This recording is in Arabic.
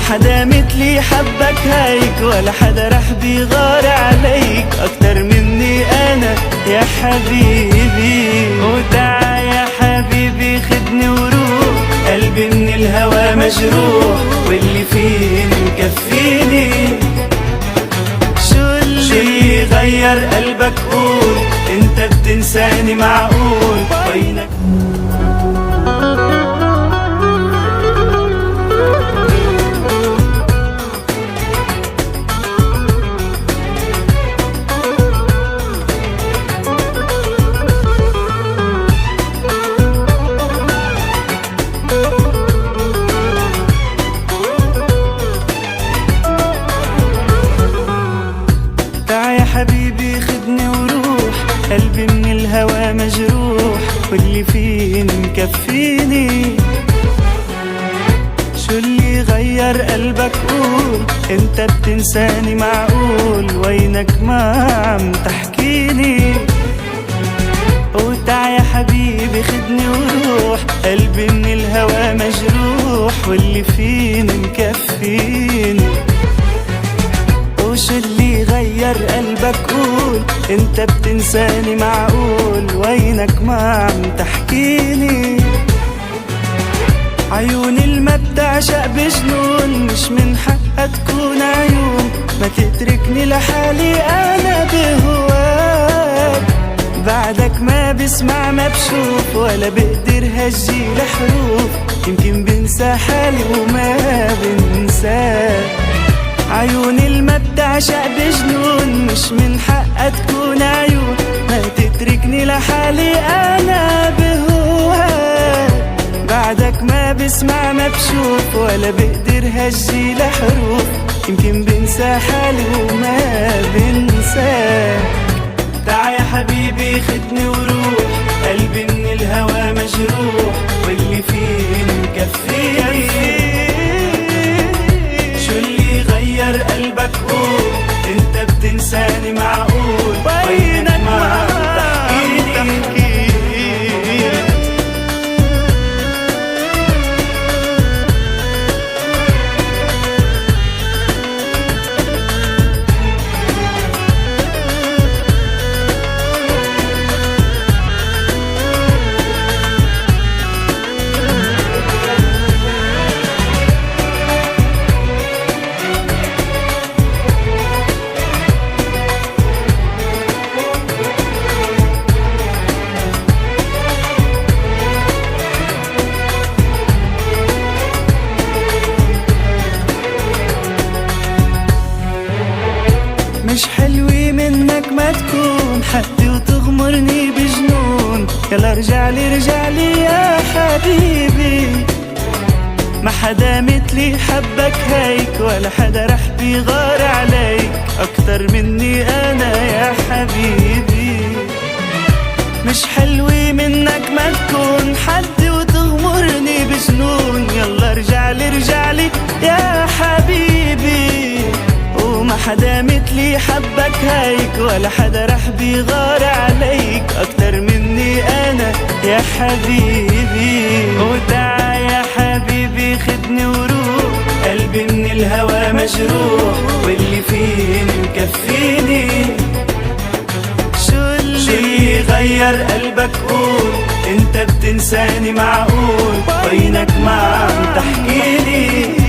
حدا مثلي حبك هيك، ولا حدا رح بيغار عليك أكتر مني أنا يا حبيبي. وتعا يا حبيبي خدني وروح، قلبي من الهوى مجروح واللي فيه مكفيني. شو اللي غير قلبك قول، انت بتنساني معقول وينك؟ حبيبي خدني وروح، قلبي من الهوى مجروح واللي فيه مكفيني. شو اللي غير قلبك قول، انت بتنساني معقول وينك ما عم تحكيني. وتع يا حبيبي خدني وروح، قلبي من الهوى مجروح واللي فيه مكفيني. وش اللي غير قلبك قول، انت بتنساني معقول وينك ما عم تحكيني. عيون الما بتعشق بجنون، مش من حقها تكون عيون، ما تتركني لحالي انا بهواك. بعدك ما بسمع ما بشوف، ولا بقدر هجي لحروف، يمكن بنسى حالي وما بنساك. عيون الما بتعشق بجنون، مش من حقها تكون عيون، ما تتركني لحالي انا بهواك. بعدك ما بسمع ما بشوف، ولا بقدر هجي لحروف، يمكن بنسى حالي وما بنساك. تعا يا حبيبي خدني وروح، قلبي من الهوى مجروح واللي فيه مكفيني. غير قلبك قول، انت بتنساني معقول وينك ما عم تحكيني. مش حلوة منك ما تكون حدي وتغمرني بجنون، يلا رجعلي رجعلي يا حبيبي. ما حدا مثلي حبك هيك، ولا حدا رح بيغار عليك أكتر مني أنا يا حبيبي. مش حلوة منك ما تكون حدي وتغمرني بجنون، يلا رجعلي رجعلي يا حبيبي. وما حدا مثلي حبك هيك، ولا حدا رح بيغار عليك أكتر مني أنا يا حبيبي. وتعا يا حبيبي خدني وروح، قلبي من الهوى مجروح واللي فيه مكفيني. شو اللي غير قلبك قول، انت بتنساني معقول وينك ما عم تحكيني.